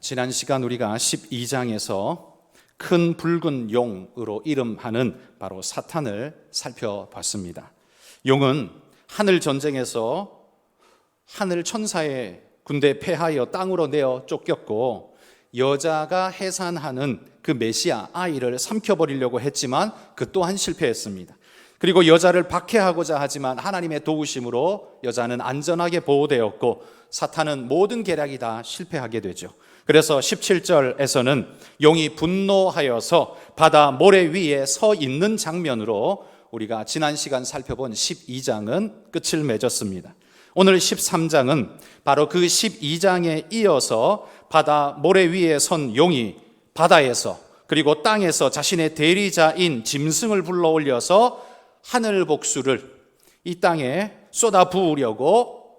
지난 시간 우리가 12장에서 큰 붉은 용으로 이름하는 바로 사탄을 살펴봤습니다. 용은 하늘 전쟁에서 하늘 천사의 군대 패하여 땅으로 내어 쫓겼고, 여자가 해산하는 그 메시아 아이를 삼켜버리려고 했지만 그 또한 실패했습니다. 그리고 여자를 박해하고자 하지만 하나님의 도우심으로 여자는 안전하게 보호되었고, 사탄은 모든 계략이 다 실패하게 되죠. 그래서 17절에서는 용이 분노하여서 바다 모래 위에 서 있는 장면으로 우리가 지난 시간 살펴본 12장은 끝을 맺었습니다. 오늘 13장은 바로 그 12장에 이어서 바다 모래 위에 선 용이 바다에서 그리고 땅에서 자신의 대리자인 짐승을 불러 올려서 하늘 복수를 이 땅에 쏟아 부으려고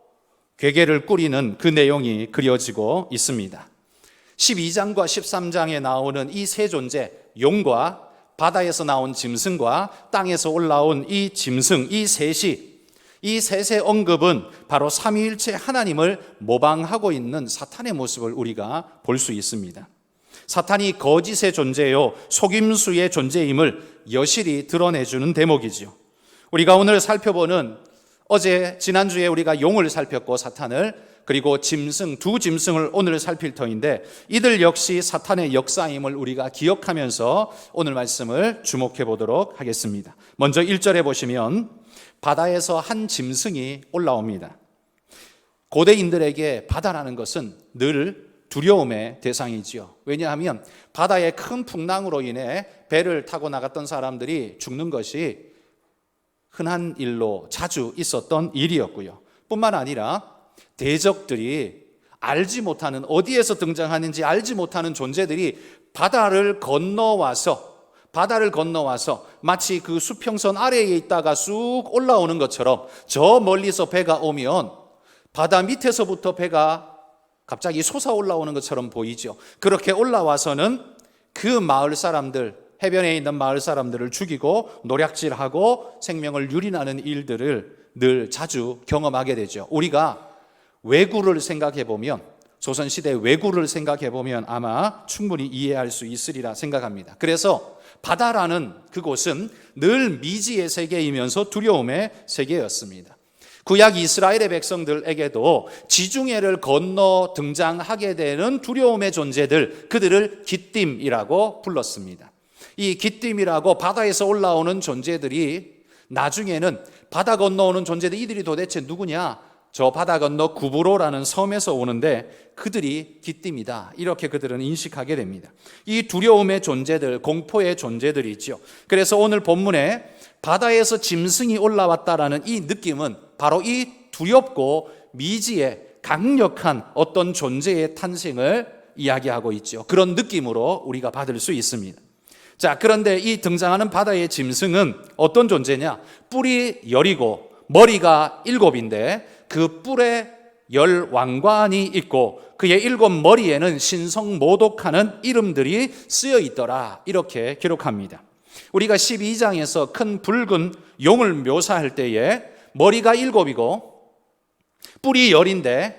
괴계를 꾸리는 그 내용이 그려지고 있습니다. 12장과 13장에 나오는 이 세 존재, 용과 바다에서 나온 짐승과 땅에서 올라온 이 짐승, 이 셋의 언급은 바로 삼위일체 하나님을 모방하고 있는 사탄의 모습을 우리가 볼 수 있습니다. 사탄이 거짓의 존재요, 속임수의 존재임을 여실히 드러내주는 대목이죠. 우리가 오늘 살펴보는 지난주에 우리가 용을 살폈고 사탄을, 그리고 두 짐승을 오늘 살필 터인데, 이들 역시 사탄의 역사임을 우리가 기억하면서 오늘 말씀을 주목해 보도록 하겠습니다. 먼저 1절에 보시면 바다에서 한 짐승이 올라옵니다. 고대인들에게 바다라는 것은 늘 두려움의 대상이지요. 왜냐하면 바다의 큰 풍랑으로 인해 배를 타고 나갔던 사람들이 죽는 것이 흔한 일로 자주 있었던 일이었고요. 뿐만 아니라 대적들이 알지 못하는, 어디에서 등장하는지 알지 못하는 존재들이 바다를 건너와서 마치 그 수평선 아래에 있다가 쑥 올라오는 것처럼 저 멀리서 배가 오면 바다 밑에서부터 배가 갑자기 솟아 올라오는 것처럼 보이죠. 그렇게 올라와서는 그 마을 사람들, 해변에 있는 마을 사람들을 죽이고 노략질하고 생명을 유린하는 일들을 늘 자주 경험하게 되죠. 우리가 왜구를 생각해 보면, 조선시대 왜구를 생각해 보면 아마 충분히 이해할 수 있으리라 생각합니다. 그래서 바다라는 그곳은 늘 미지의 세계이면서 두려움의 세계였습니다. 구약 이스라엘의 백성들에게도 지중해를 건너 등장하게 되는 두려움의 존재들, 그들을 기띔이라고 불렀습니다. 이 기띔이라고 바다에서 올라오는 존재들이 나중에는 바다 건너오는 존재들, 이들이 도대체 누구냐? 저 바다 건너 구브로라는 섬에서 오는데 그들이 기띔이다, 이렇게 그들은 인식하게 됩니다. 이 두려움의 존재들, 공포의 존재들이죠. 그래서 오늘 본문에 바다에서 짐승이 올라왔다라는 이 느낌은 바로 이 두렵고 미지의 강력한 어떤 존재의 탄생을 이야기하고 있죠. 그런 느낌으로 우리가 받을 수 있습니다. 자, 그런데 이 등장하는 바다의 짐승은 어떤 존재냐? 뿔이 10이고 머리가 7인데 그 뿔에 10 왕관이 있고 그의 7 머리에는 신성모독하는 이름들이 쓰여 있더라, 이렇게 기록합니다. 우리가 12장에서 큰 붉은 용을 묘사할 때에 머리가 7이고 뿔이 10인데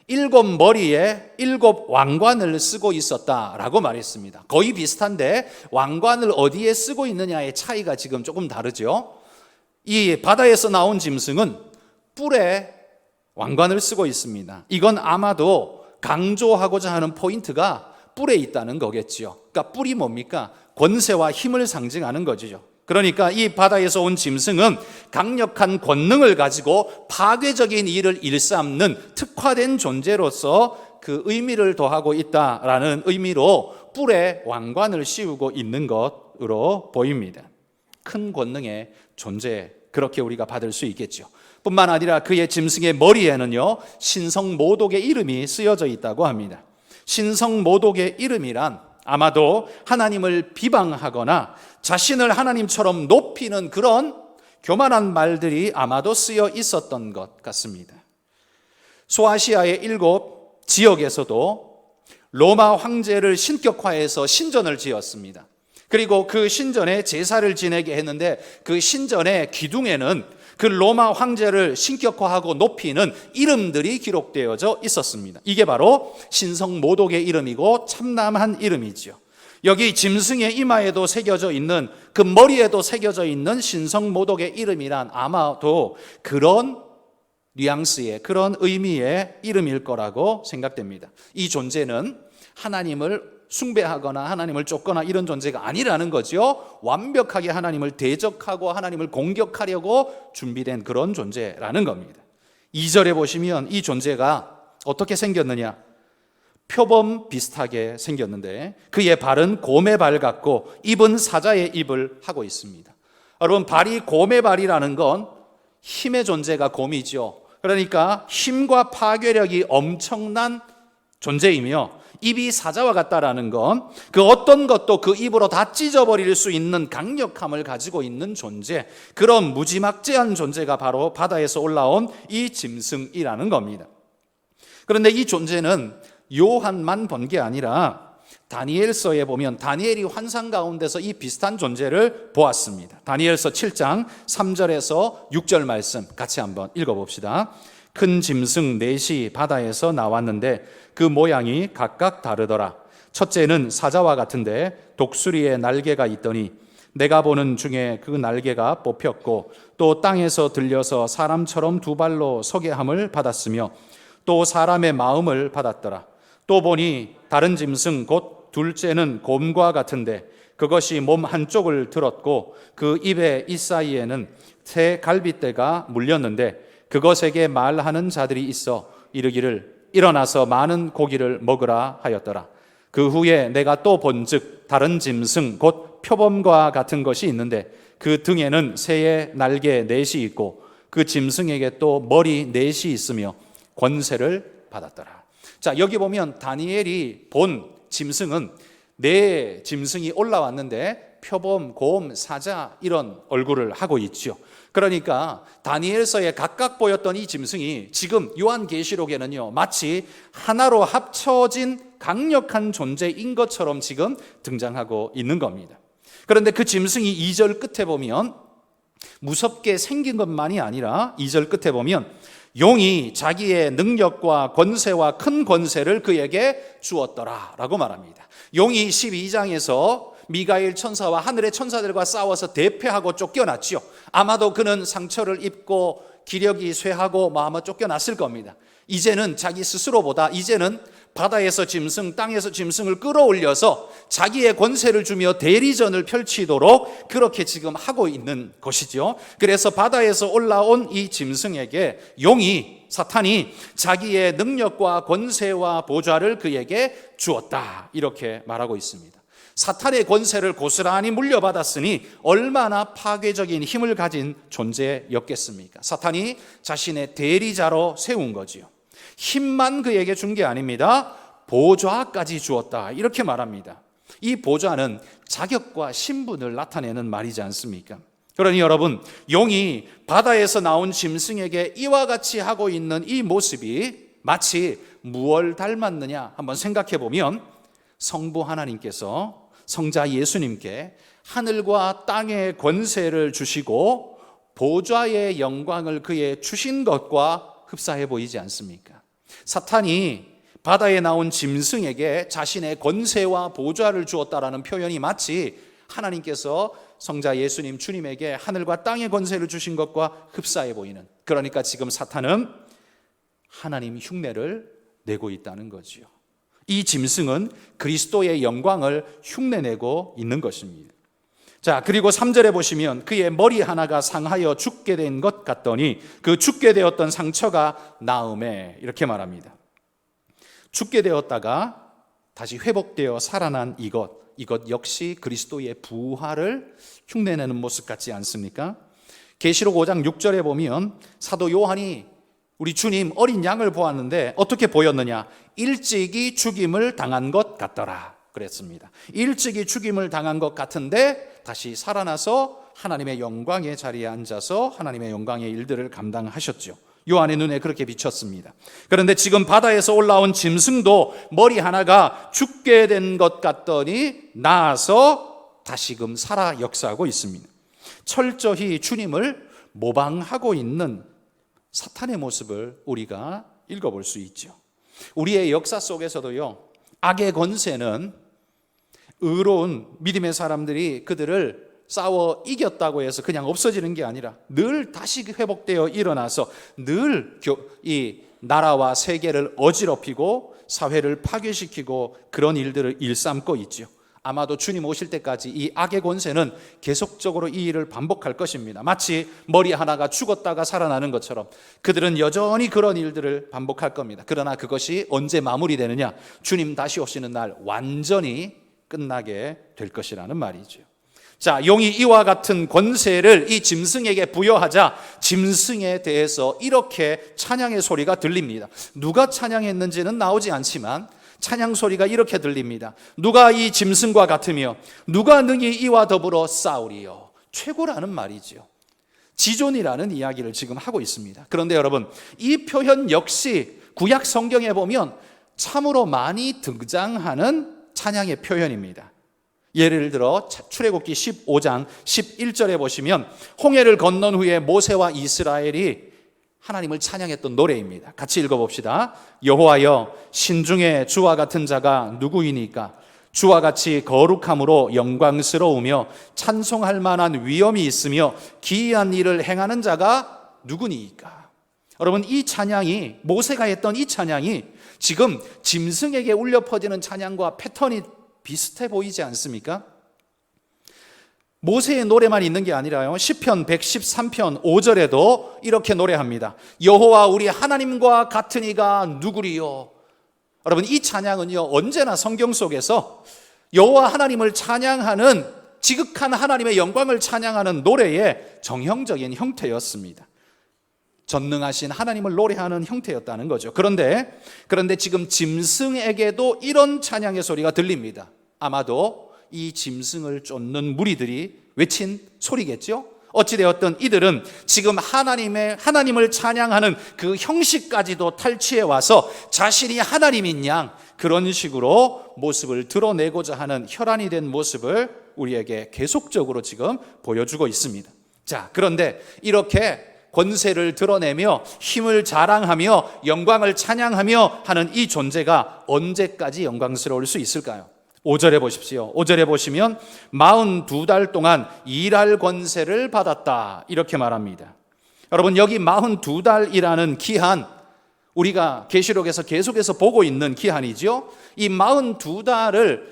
7 머리에 7 왕관을 쓰고 있었다라고 말했습니다. 거의 비슷한데 왕관을 어디에 쓰고 있느냐의 차이가 지금 조금 다르죠. 이 바다에서 나온 짐승은 뿔에 왕관을 쓰고 있습니다. 이건 아마도 강조하고자 하는 포인트가 뿔에 있다는 거겠죠. 그러니까 뿔이 뭡니까? 권세와 힘을 상징하는 거죠. 그러니까 이 바다에서 온 짐승은 강력한 권능을 가지고 파괴적인 일을 일삼는 특화된 존재로서 그 의미를 더하고 있다라는 의미로 뿔에 왕관을 씌우고 있는 것으로 보입니다. 큰 권능의 존재, 그렇게 우리가 받을 수 있겠죠. 뿐만 아니라 그의 짐승의 머리에는요, 신성모독의 이름이 쓰여져 있다고 합니다. 신성모독의 이름이란 아마도 하나님을 비방하거나 자신을 하나님처럼 높이는 그런 교만한 말들이 아마도 쓰여 있었던 것 같습니다. 소아시아의 7 지역에서도 로마 황제를 신격화해서 신전을 지었습니다. 그리고 그 신전에 제사를 지내게 했는데 그 신전의 기둥에는 그 로마 황제를 신격화하고 높이는 이름들이 기록되어져 있었습니다. 이게 바로 신성 모독의 이름이고 참남한 이름이지요. 여기 짐승의 이마에도 새겨져 있는, 그 머리에도 새겨져 있는 신성 모독의 이름이란 아마도 그런 뉘앙스의, 그런 의미의 이름일 거라고 생각됩니다. 이 존재는 하나님을 숭배하거나 하나님을 쫓거나 이런 존재가 아니라는 거죠. 완벽하게 하나님을 대적하고 하나님을 공격하려고 준비된 그런 존재라는 겁니다. 2절에 보시면 이 존재가 어떻게 생겼느냐, 표범 비슷하게 생겼는데 그의 발은 곰의 발 같고 입은 사자의 입을 하고 있습니다. 여러분, 발이 곰의 발이라는 건 힘의 존재가 곰이죠. 그러니까 힘과 파괴력이 엄청난 존재이며, 입이 사자와 같다라는 건 그 어떤 것도 그 입으로 다 찢어버릴 수 있는 강력함을 가지고 있는 존재, 그런 무지막지한 존재가 바로 바다에서 올라온 이 짐승이라는 겁니다. 그런데 이 존재는 요한만 본 게 아니라 다니엘서에 보면 다니엘이 환상 가운데서 이 비슷한 존재를 보았습니다. 다니엘서 7장 3절에서 6절 말씀 같이 한번 읽어봅시다. 큰 짐승 넷이 바다에서 나왔는데 그 모양이 각각 다르더라. 첫째는 사자와 같은데 독수리의 날개가 있더니 내가 보는 중에 그 날개가 뽑혔고 또 땅에서 들려서 사람처럼 두 발로 서게 함을 받았으며 또 사람의 마음을 받았더라. 또 보니 다른 짐승 곧 둘째는 곰과 같은데 그것이 몸 한쪽을 들었고 그 입의 이사이에는 새 갈빗대가 물렸는데 그것에게 말하는 자들이 있어 이르기를 일어나서 많은 고기를 먹으라 하였더라. 그 후에 내가 또 본즉 다른 짐승 곧 표범과 같은 것이 있는데 그 등에는 새의 날개 넷이 있고 그 짐승에게 또 머리 넷이 있으며 권세를 받았더라. 자, 여기 보면 다니엘이 본 짐승은 네 짐승이 올라왔는데 표범, 곰, 사자 이런 얼굴을 하고 있죠. 그러니까 다니엘서에 각각 보였던 이 짐승이 지금 요한계시록에는요 마치 하나로 합쳐진 강력한 존재인 것처럼 지금 등장하고 있는 겁니다. 그런데 그 짐승이 2절 끝에 보면 무섭게 생긴 것만이 아니라 2절 끝에 보면 용이 자기의 능력과 권세와 큰 권세를 그에게 주었더라 라고 말합니다. 용이 12장에서 미가엘 천사와 하늘의 천사들과 싸워서 대패하고 쫓겨났죠. 아마도 그는 상처를 입고 기력이 쇠하고 아마 쫓겨났을 겁니다. 이제는 자기 스스로보다 이제는 바다에서 짐승, 땅에서 짐승을 끌어올려서 자기의 권세를 주며 대리전을 펼치도록 그렇게 지금 하고 있는 것이죠. 그래서 바다에서 올라온 이 짐승에게 용이, 사탄이 자기의 능력과 권세와 보좌를 그에게 주었다 이렇게 말하고 있습니다. 사탄의 권세를 고스란히 물려받았으니 얼마나 파괴적인 힘을 가진 존재였겠습니까? 사탄이 자신의 대리자로 세운 거지요. 힘만 그에게 준 게 아닙니다. 보좌까지 주었다 이렇게 말합니다. 이 보좌는 자격과 신분을 나타내는 말이지 않습니까? 그러니 여러분, 용이 바다에서 나온 짐승에게 이와 같이 하고 있는 이 모습이 마치 무엇을 닮았느냐 한번 생각해 보면 성부 하나님께서 성자 예수님께 하늘과 땅의 권세를 주시고 보좌의 영광을 그에 주신 것과 흡사해 보이지 않습니까? 사탄이 바다에 나온 짐승에게 자신의 권세와 보좌를 주었다라는 표현이 마치 하나님께서 성자 예수님 주님에게 하늘과 땅의 권세를 주신 것과 흡사해 보이는, 그러니까 지금 사탄은 하나님 흉내를 내고 있다는 거지요. 이 짐승은 그리스도의 영광을 흉내내고 있는 것입니다. 자, 그리고 3절에 보시면 그의 머리 하나가 상하여 죽게 된 것 같더니 그 죽게 되었던 상처가 나음에 이렇게 말합니다. 죽게 되었다가 다시 회복되어 살아난 이것 역시 그리스도의 부활을 흉내내는 모습 같지 않습니까? 계시록 5장 6절에 보면 사도 요한이 우리 주님 어린 양을 보았는데 어떻게 보였느냐? 일찍이 죽임을 당한 것 같더라 그랬습니다. 일찍이 죽임을 당한 것 같은데 다시 살아나서 하나님의 영광의 자리에 앉아서 하나님의 영광의 일들을 감당하셨죠. 요한의 눈에 그렇게 비쳤습니다. 그런데 지금 바다에서 올라온 짐승도 머리 하나가 죽게 된 것 같더니 나아서 다시금 살아 역사하고 있습니다. 철저히 주님을 모방하고 있는 사탄의 모습을 우리가 읽어볼 수 있죠. 우리의 역사 속에서도요, 악의 권세는 의로운 믿음의 사람들이 그들을 싸워 이겼다고 해서 그냥 없어지는 게 아니라 늘 다시 회복되어 일어나서 늘 이 나라와 세계를 어지럽히고 사회를 파괴시키고 그런 일들을 일삼고 있죠. 아마도 주님 오실 때까지 이 악의 권세는 계속적으로 이 일을 반복할 것입니다. 마치 머리 하나가 죽었다가 살아나는 것처럼 그들은 여전히 그런 일들을 반복할 겁니다. 그러나 그것이 언제 마무리되느냐? 주님 다시 오시는 날 완전히 끝나게 될 것이라는 말이죠. 자, 용이 이와 같은 권세를 이 짐승에게 부여하자 짐승에 대해서 이렇게 찬양의 소리가 들립니다. 누가 찬양했는지는 나오지 않지만 찬양 소리가 이렇게 들립니다. 누가 이 짐승과 같으며 누가 능히 이와 더불어 싸우리요. 최고라는 말이죠. 지존이라는 이야기를 지금 하고 있습니다. 그런데 여러분, 이 표현 역시 구약 성경에 보면 참으로 많이 등장하는 찬양의 표현입니다. 예를 들어 출애굽기 15장 11절에 보시면 홍해를 건넌 후에 모세와 이스라엘이 하나님을 찬양했던 노래입니다. 같이 읽어봅시다. 여호와여, 신중에 주와 같은 자가 누구이니까? 주와 같이 거룩함으로 영광스러우며 찬송할 만한 위엄이 있으며 기이한 일을 행하는 자가 누구니까? 여러분, 이 찬양이, 모세가 했던 이 찬양이 지금 짐승에게 울려 퍼지는 찬양과 패턴이 비슷해 보이지 않습니까? 모세의 노래만 있는 게 아니라요, 시편 113편 5절에도 이렇게 노래합니다. 여호와 우리 하나님과 같은 이가 누구리요? 여러분, 이 찬양은요, 언제나 성경 속에서 여호와 하나님을 찬양하는, 지극한 하나님의 영광을 찬양하는 노래의 정형적인 형태였습니다. 전능하신 하나님을 노래하는 형태였다는 거죠. 그런데 지금 짐승에게도 이런 찬양의 소리가 들립니다. 아마도 이 짐승을 쫓는 무리들이 외친 소리겠죠? 어찌되었든 이들은 지금 하나님을 찬양하는 그 형식까지도 탈취해 와서 자신이 하나님인 양 그런 식으로 모습을 드러내고자 하는 혈안이 된 모습을 우리에게 계속적으로 지금 보여주고 있습니다. 자, 그런데 이렇게 권세를 드러내며 힘을 자랑하며 영광을 찬양하며 하는 이 존재가 언제까지 영광스러울 수 있을까요? 5절에 보십시오. 5절에 보시면 42달 동안 일할 권세를 받았다, 이렇게 말합니다. 여러분, 여기 42달이라는 기한, 우리가 계시록에서 계속해서 보고 있는 기한이죠. 이 42달을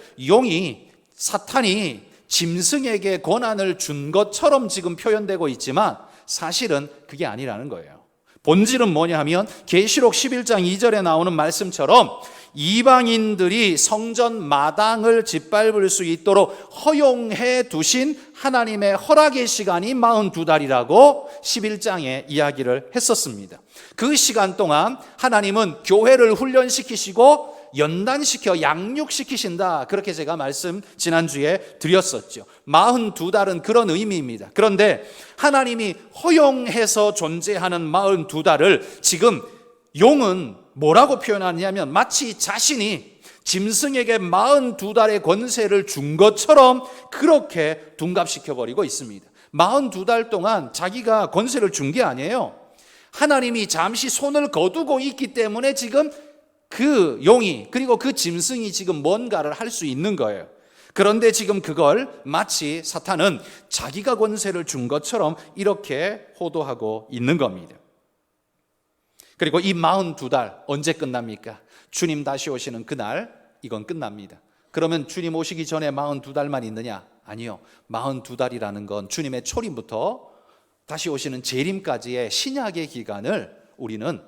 사탄이 짐승에게 권한을 준 것처럼 지금 표현되고 있지만 사실은 그게 아니라는 거예요. 본질은 뭐냐 하면 계시록 11장 2절에 나오는 말씀처럼 이방인들이 성전 마당을 짓밟을 수 있도록 허용해 두신 하나님의 허락의 시간이 42달이라고 11장에 이야기를 했었습니다. 그 시간 동안 하나님은 교회를 훈련시키시고 연단시켜 양육시키신다, 그렇게 제가 말씀 지난주에 드렸었죠. 42달은 그런 의미입니다. 그런데 하나님이 허용해서 존재하는 42달을 지금 용은 뭐라고 표현하냐면 마치 자신이 짐승에게 42달의 권세를 준 것처럼 그렇게 둔갑시켜버리고 있습니다. 42달 동안 자기가 권세를 준 게 아니에요. 하나님이 잠시 손을 거두고 있기 때문에 지금 그 용이, 그리고 그 짐승이 지금 뭔가를 할 수 있는 거예요. 그런데 지금 그걸 마치 사탄은 자기가 권세를 준 것처럼 이렇게 호도하고 있는 겁니다. 그리고 이 42달 언제 끝납니까? 주님 다시 오시는 그날 이건 끝납니다. 그러면 주님 오시기 전에 42달만 있느냐? 아니요. 42달이라는 건 주님의 초림부터 다시 오시는 재림까지의 신약의 기간을 우리는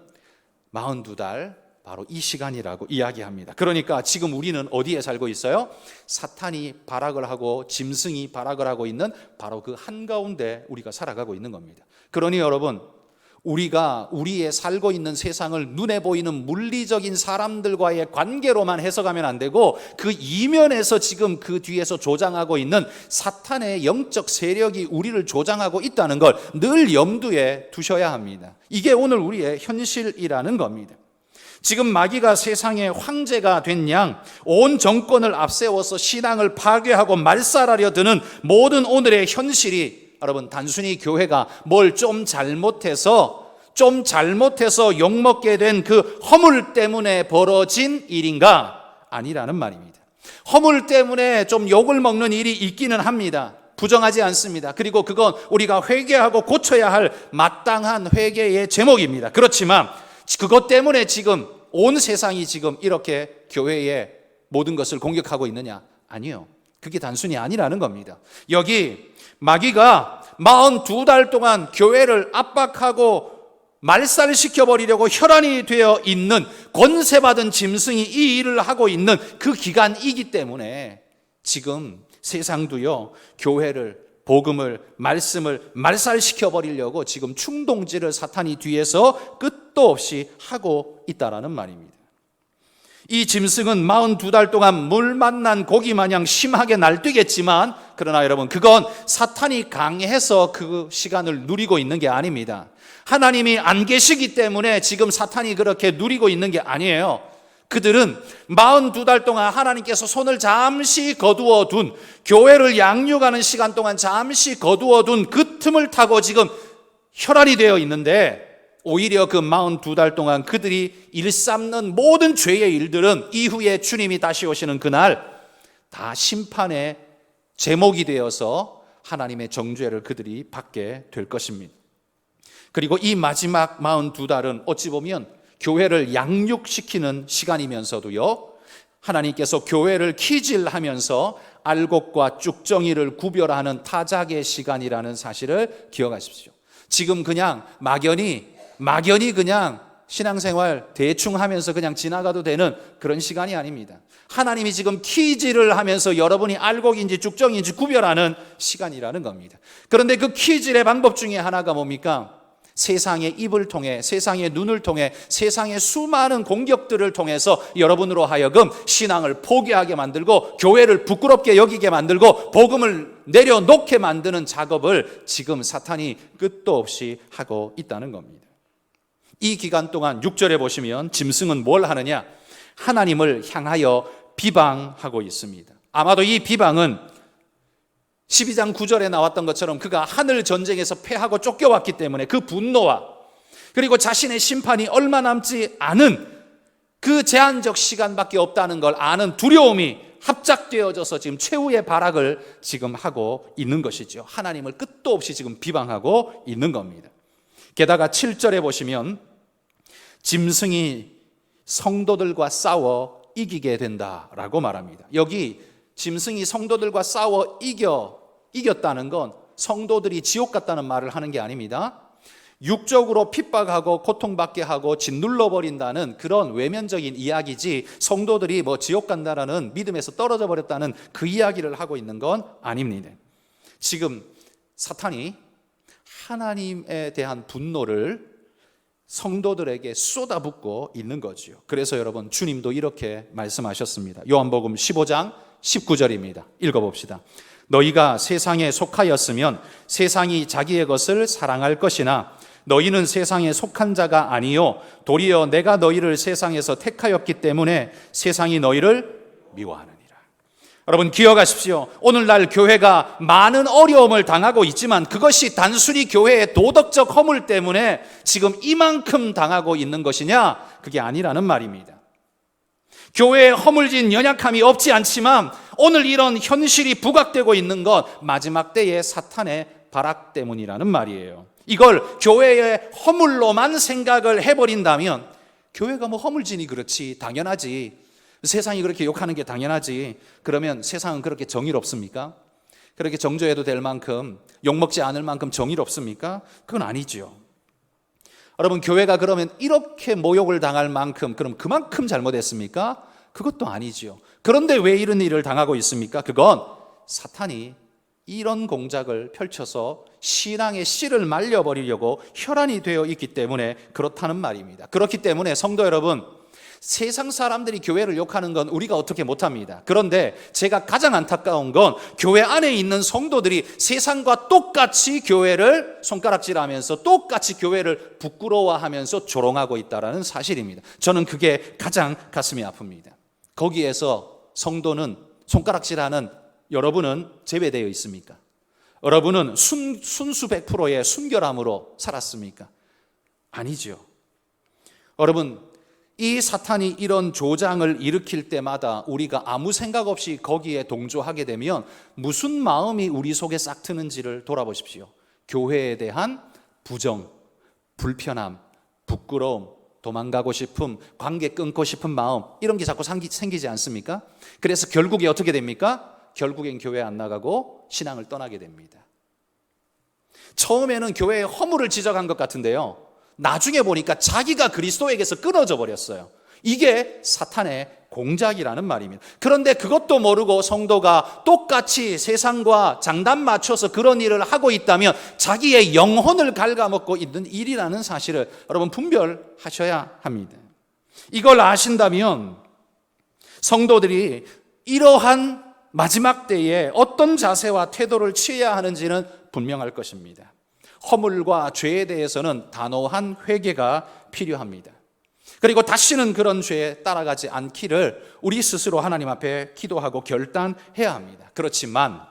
42달, 바로 이 시간이라고 이야기합니다. 그러니까 지금 우리는 어디에 살고 있어요? 사탄이 발악을 하고 짐승이 발악을 하고 있는 바로 그 한가운데 우리가 살아가고 있는 겁니다. 그러니 여러분, 우리가 우리의 살고 있는 세상을 눈에 보이는 물리적인 사람들과의 관계로만 해석하면 안 되고 그 이면에서 지금 그 뒤에서 조장하고 있는 사탄의 영적 세력이 우리를 조장하고 있다는 걸 늘 염두에 두셔야 합니다. 이게 오늘 우리의 현실이라는 겁니다. 지금 마귀가 세상의 황제가 된 양 온 정권을 앞세워서 신앙을 파괴하고 말살하려 드는 모든 오늘의 현실이 여러분 단순히 교회가 뭘 좀 잘못해서 욕먹게 된 그 허물 때문에 벌어진 일인가? 아니라는 말입니다. 허물 때문에 좀 욕을 먹는 일이 있기는 합니다. 부정하지 않습니다. 그리고 그건 우리가 회개하고 고쳐야 할 마땅한 회개의 제목입니다. 그렇지만 그것 때문에 지금 온 세상이 지금 이렇게 교회의 모든 것을 공격하고 있느냐? 아니요. 그게 단순히 아니라는 겁니다. 여기 마귀가 42달 동안 교회를 압박하고 말살시켜버리려고 혈안이 되어 있는 권세받은 짐승이 이 일을 하고 있는 그 기간이기 때문에 지금 세상도요, 교회를, 복음을, 말씀을 말살시켜버리려고 지금 충동질을 사탄이 뒤에서 끝도 없이 하고 있다라는 말입니다. 이 짐승은 42달 동안 물 만난 고기 마냥 심하게 날뛰겠지만, 그러나 여러분, 그건 사탄이 강해서 그 시간을 누리고 있는 게 아닙니다. 하나님이 안 계시기 때문에 지금 사탄이 그렇게 누리고 있는 게 아니에요. 그들은 42달 동안 하나님께서 손을 잠시 거두어 둔, 교회를 양육하는 시간 동안 잠시 거두어 둔 그 틈을 타고 지금 혈안이 되어 있는데, 오히려 그 42달 동안 그들이 일삼는 모든 죄의 일들은 이후에 주님이 다시 오시는 그날 다 심판의 제목이 되어서 하나님의 정죄를 그들이 받게 될 것입니다. 그리고 이 마지막 42달은 어찌 보면 교회를 양육시키는 시간이면서도요, 하나님께서 교회를 키질하면서 알곡과 쭉정이를 구별하는 타작의 시간이라는 사실을 기억하십시오. 지금 그냥 막연히 그냥 신앙생활 대충 하면서 그냥 지나가도 되는 그런 시간이 아닙니다. 하나님이 지금 키질을 하면서 여러분이 알곡인지 쭉정인지 구별하는 시간이라는 겁니다. 그런데 그 키질의 방법 중에 하나가 뭡니까? 세상의 입을 통해, 세상의 눈을 통해, 세상의 수많은 공격들을 통해서 여러분으로 하여금 신앙을 포기하게 만들고 교회를 부끄럽게 여기게 만들고 복음을 내려놓게 만드는 작업을 지금 사탄이 끝도 없이 하고 있다는 겁니다. 이 기간 동안 6절에 보시면 짐승은 뭘 하느냐? 하나님을 향하여 비방하고 있습니다. 아마도 이 비방은 12장 9절에 나왔던 것처럼 그가 하늘 전쟁에서 패하고 쫓겨왔기 때문에 그 분노와 그리고 자신의 심판이 얼마 남지 않은 그 제한적 시간밖에 없다는 걸 아는 두려움이 합작되어져서 지금 최후의 발악을 지금 하고 있는 것이죠. 하나님을 끝도 없이 지금 비방하고 있는 겁니다. 게다가 7절에 보시면 짐승이 성도들과 싸워 이기게 된다라고 말합니다. 여기 짐승이 성도들과 싸워 이겼다는 건 성도들이 지옥 갔다는 말을 하는 게 아닙니다. 육적으로 핍박하고 고통받게 하고 짓눌러버린다는 그런 외면적인 이야기지, 성도들이 뭐 지옥 간다라는 믿음에서 떨어져 버렸다는 그 이야기를 하고 있는 건 아닙니다. 지금 사탄이 하나님에 대한 분노를 성도들에게 쏟아붓고 있는 거지요. 그래서 여러분, 주님도 이렇게 말씀하셨습니다. 요한복음 15장 19절입니다. 읽어봅시다. 너희가 세상에 속하였으면 세상이 자기의 것을 사랑할 것이나 너희는 세상에 속한 자가 아니요 도리어 내가 너희를 세상에서 택하였기 때문에 세상이 너희를 미워하느니라. 여러분 기억하십시오. 오늘날 교회가 많은 어려움을 당하고 있지만 그것이 단순히 교회의 도덕적 허물 때문에 지금 이만큼 당하고 있는 것이냐? 그게 아니라는 말입니다. 교회에 허물진 연약함이 없지 않지만 오늘 이런 현실이 부각되고 있는 건 마지막 때의 사탄의 발악 때문이라는 말이에요. 이걸 교회의 허물로만 생각을 해버린다면, 교회가 뭐 허물지니 그렇지, 당연하지, 세상이 그렇게 욕하는 게 당연하지, 그러면 세상은 그렇게 정의롭습니까? 그렇게 정죄해도 될 만큼, 욕먹지 않을 만큼 정의롭습니까? 그건 아니죠. 여러분, 교회가 그러면 이렇게 모욕을 당할 만큼, 그럼 그만큼 잘못했습니까? 그것도 아니죠. 그런데 왜 이런 일을 당하고 있습니까? 그건 사탄이 이런 공작을 펼쳐서 신앙의 씨를 말려버리려고 혈안이 되어 있기 때문에 그렇다는 말입니다. 그렇기 때문에 성도 여러분, 세상 사람들이 교회를 욕하는 건 우리가 어떻게 못합니다. 그런데 제가 가장 안타까운 건 교회 안에 있는 성도들이 세상과 똑같이 교회를 손가락질하면서 똑같이 교회를 부끄러워하면서 조롱하고 있다는 사실입니다. 저는 그게 가장 가슴이 아픕니다. 거기에서 성도는, 손가락질하는 여러분은 제외되어 있습니까? 여러분은 순수 100%의 순결함으로 살았습니까? 아니죠. 여러분, 이 사탄이 이런 조장을 일으킬 때마다 우리가 아무 생각 없이 거기에 동조하게 되면 무슨 마음이 우리 속에 싹 트는지를 돌아보십시오. 교회에 대한 부정, 불편함, 부끄러움, 도망가고 싶음, 관계 끊고 싶은 마음, 이런 게 자꾸 생기지 않습니까? 그래서 결국에 어떻게 됩니까? 결국엔 교회 안 나가고 신앙을 떠나게 됩니다. 처음에는 교회의 허물을 지적한 것 같은데요, 나중에 보니까 자기가 그리스도에게서 끊어져 버렸어요. 이게 사탄의 공작이라는 말입니다. 그런데 그것도 모르고 성도가 똑같이 세상과 장단 맞춰서 그런 일을 하고 있다면 자기의 영혼을 갉아먹고 있는 일이라는 사실을 여러분 분별하셔야 합니다. 이걸 아신다면 성도들이 이러한 마지막 때에 어떤 자세와 태도를 취해야 하는지는 분명할 것입니다. 허물과 죄에 대해서는 단호한 회개가 필요합니다. 그리고 다시는 그런 죄에 따라가지 않기를 우리 스스로 하나님 앞에 기도하고 결단해야 합니다. 그렇지만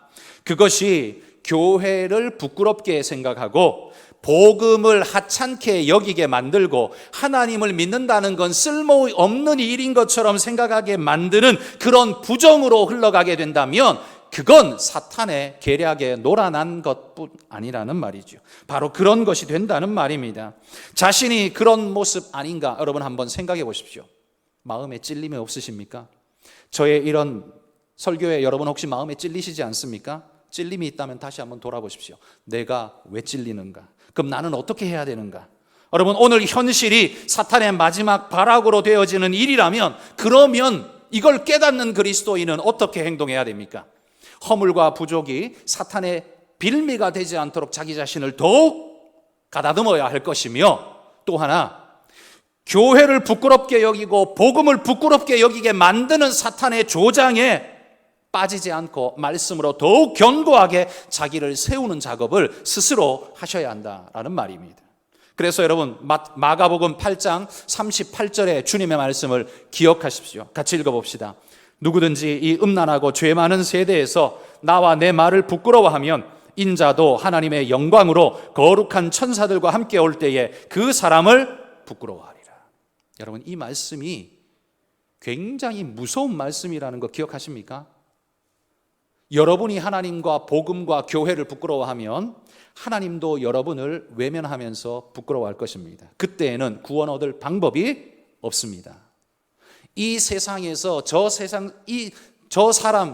그것이 교회를 부끄럽게 생각하고 복음을 하찮게 여기게 만들고 하나님을 믿는다는 건 쓸모없는 일인 것처럼 생각하게 만드는 그런 부정으로 흘러가게 된다면 그건 사탄의 계략에 놀아난 것뿐 아니라는 말이죠. 바로 그런 것이 된다는 말입니다. 자신이 그런 모습 아닌가 여러분 한번 생각해 보십시오. 마음에 찔림이 없으십니까? 저의 이런 설교에 여러분 혹시 마음에 찔리시지 않습니까? 찔림이 있다면 다시 한번 돌아보십시오. 내가 왜 찔리는가? 그럼 나는 어떻게 해야 되는가? 여러분, 오늘 현실이 사탄의 마지막 발악으로 되어지는 일이라면 그러면 이걸 깨닫는 그리스도인은 어떻게 행동해야 됩니까? 허물과 부족이 사탄의 빌미가 되지 않도록 자기 자신을 더욱 가다듬어야 할 것이며, 또 하나 교회를 부끄럽게 여기고 복음을 부끄럽게 여기게 만드는 사탄의 조장에 빠지지 않고 말씀으로 더욱 견고하게 자기를 세우는 작업을 스스로 하셔야 한다라는 말입니다. 그래서 여러분 마가복음 8장 38절의 주님의 말씀을 기억하십시오. 같이 읽어봅시다. 누구든지 이 음란하고 죄 많은 세대에서 나와 내 말을 부끄러워하면 인자도 하나님의 영광으로 거룩한 천사들과 함께 올 때에 그 사람을 부끄러워하리라. 여러분, 이 말씀이 굉장히 무서운 말씀이라는 거 기억하십니까? 여러분이 하나님과 복음과 교회를 부끄러워하면 하나님도 여러분을 외면하면서 부끄러워할 것입니다. 그때에는 구원 얻을 방법이 없습니다. 이 세상에서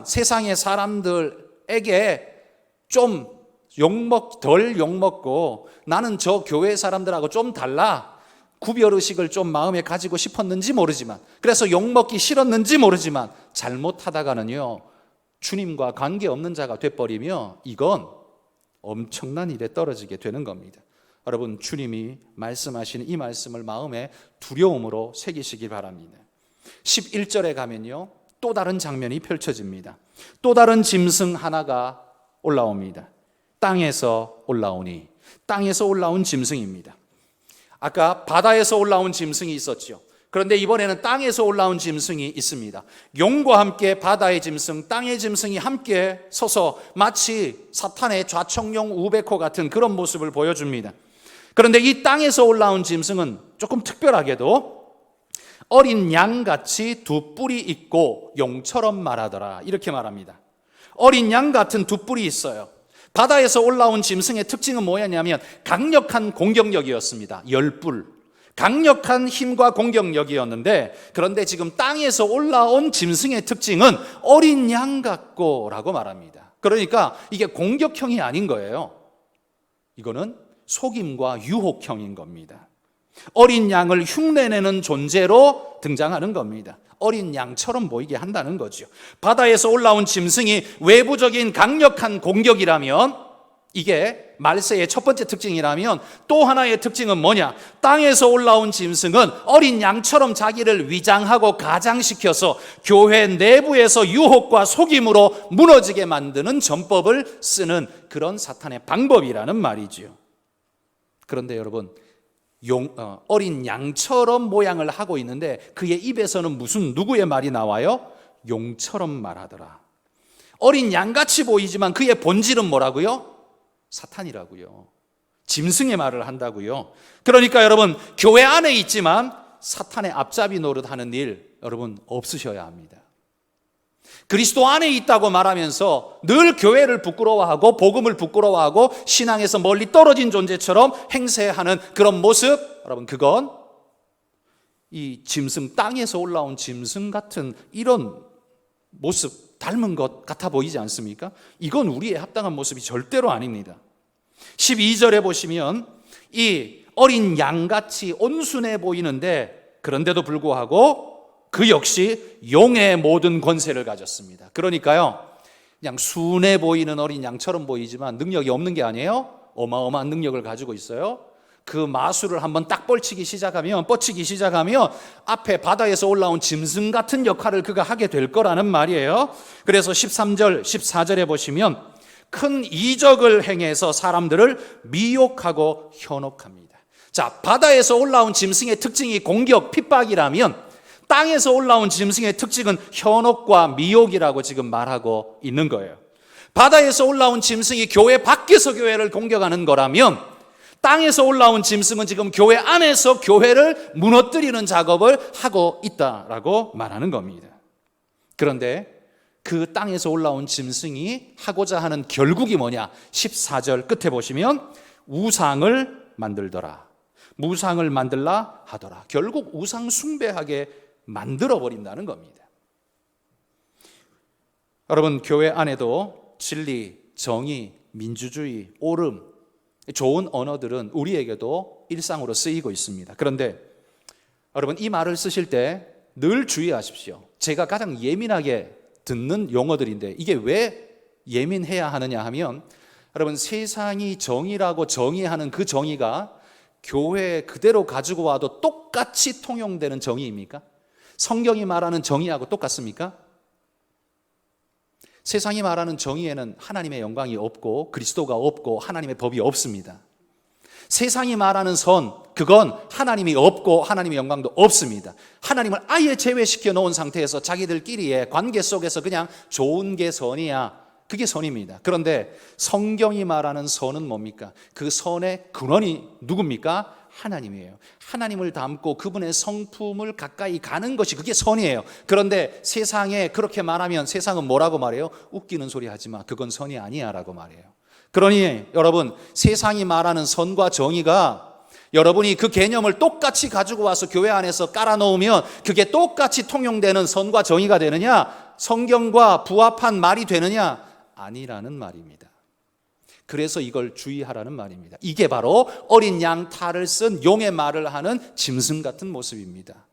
세상의 사람들에게 좀 덜 욕먹고 나는 저 교회 사람들하고 좀 달라, 구별의식을 좀 마음에 가지고 싶었는지 모르지만, 그래서 욕먹기 싫었는지 모르지만 잘못하다가는요 주님과 관계없는 자가 돼버리며 이건 엄청난 일에 떨어지게 되는 겁니다. 여러분, 주님이 말씀하시는 이 말씀을 마음에 두려움으로 새기시기 바랍니다. 11절에 가면요 또 다른 장면이 펼쳐집니다. 또 다른 짐승 하나가 올라옵니다. 땅에서 올라오니, 땅에서 올라온 짐승입니다. 아까 바다에서 올라온 짐승이 있었죠. 그런데 이번에는 땅에서 올라온 짐승이 있습니다. 용과 함께 바다의 짐승, 땅의 짐승이 함께 서서 마치 사탄의 좌청용 우베코 같은 그런 모습을 보여줍니다. 그런데 이 땅에서 올라온 짐승은 조금 특별하게도 어린 양같이 두 뿔이 있고 용처럼 말하더라, 이렇게 말합니다. 어린 양 같은 두 뿔이 있어요. 바다에서 올라온 짐승의 특징은 뭐였냐면 강력한 공격력이었습니다. 10뿔, 강력한 힘과 공격력이었는데, 그런데 지금 땅에서 올라온 짐승의 특징은 어린 양 같고 라고 말합니다. 그러니까 이게 공격형이 아닌 거예요. 이거는 속임과 유혹형인 겁니다. 어린 양을 흉내내는 존재로 등장하는 겁니다. 어린 양처럼 보이게 한다는 거죠. 바다에서 올라온 짐승이 외부적인 강력한 공격이라면, 이게 말세의 첫 번째 특징이라면, 또 하나의 특징은 뭐냐? 땅에서 올라온 짐승은 어린 양처럼 자기를 위장하고 가장시켜서 교회 내부에서 유혹과 속임으로 무너지게 만드는 전법을 쓰는 그런 사탄의 방법이라는 말이죠. 그런데 여러분, 어린 양처럼 모양을 하고 있는데 그의 입에서는 누구의 말이 나와요? 용처럼 말하더라. 어린 양같이 보이지만 그의 본질은 뭐라고요? 사탄이라고요. 짐승의 말을 한다고요. 그러니까 여러분, 교회 안에 있지만 사탄의 앞잡이 노릇하는 일 여러분 없으셔야 합니다. 그리스도 안에 있다고 말하면서 늘 교회를 부끄러워하고 복음을 부끄러워하고 신앙에서 멀리 떨어진 존재처럼 행세하는 그런 모습, 여러분 그건 이 짐승, 땅에서 올라온 짐승 같은 이런 모습 닮은 것 같아 보이지 않습니까? 이건 우리의 합당한 모습이 절대로 아닙니다. 12절에 보시면 이 어린 양같이 온순해 보이는데 그런데도 불구하고 그 역시 용의 모든 권세를 가졌습니다. 그러니까요, 그냥 순해 보이는 어린 양처럼 보이지만 능력이 없는 게 아니에요. 어마어마한 능력을 가지고 있어요. 그 마술을 한번 딱 뻗치기 시작하면 앞에 바다에서 올라온 짐승 같은 역할을 그가 하게 될 거라는 말이에요. 그래서 13절, 14절에 보시면 큰 이적을 행해서 사람들을 미혹하고 현혹합니다. 자, 바다에서 올라온 짐승의 특징이 공격, 핍박이라면 땅에서 올라온 짐승의 특징은 현혹과 미혹이라고 지금 말하고 있는 거예요. 바다에서 올라온 짐승이 교회 밖에서 교회를 공격하는 거라면 땅에서 올라온 짐승은 지금 교회 안에서 교회를 무너뜨리는 작업을 하고 있다라고 말하는 겁니다. 그런데 그 땅에서 올라온 짐승이 하고자 하는 결국이 뭐냐? 14절 끝에 보시면 우상을 만들더라. 무상을 만들라 하더라. 결국 우상 숭배하게 만들어버린다는 겁니다. 여러분, 교회 안에도 진리, 정의, 민주주의, 옳음, 좋은 언어들은 우리에게도 일상으로 쓰이고 있습니다. 그런데 여러분, 이 말을 쓰실 때 늘 주의하십시오. 제가 가장 예민하게 듣는 용어들인데 이게 왜 예민해야 하느냐 하면, 여러분, 세상이 정의라고 정의하는 그 정의가 교회에 그대로 가지고 와도 똑같이 통용되는 정의입니까? 성경이 말하는 정의하고 똑같습니까? 세상이 말하는 정의에는 하나님의 영광이 없고 그리스도가 없고 하나님의 법이 없습니다. 세상이 말하는 선, 그건 하나님이 없고 하나님의 영광도 없습니다. 하나님을 아예 제외시켜 놓은 상태에서 자기들끼리의 관계 속에서 그냥 좋은 게 선이야, 그게 선입니다. 그런데 성경이 말하는 선은 뭡니까? 그 선의 근원이 누굽니까? 하나님이에요. 하나님을 닮고 그분의 성품을 가까이 가는 것이 그게 선이에요. 그런데 세상에 그렇게 말하면 세상은 뭐라고 말해요? 웃기는 소리 하지 마, 그건 선이 아니야 라고 말해요. 그러니 여러분, 세상이 말하는 선과 정의가 여러분이 그 개념을 똑같이 가지고 와서 교회 안에서 깔아놓으면 그게 똑같이 통용되는 선과 정의가 되느냐? 성경과 부합한 말이 되느냐? 아니라는 말입니다. 그래서 이걸 주의하라는 말입니다. 이게 바로 어린 양 탈을 쓴 용의 말을 하는 짐승 같은 모습입니다.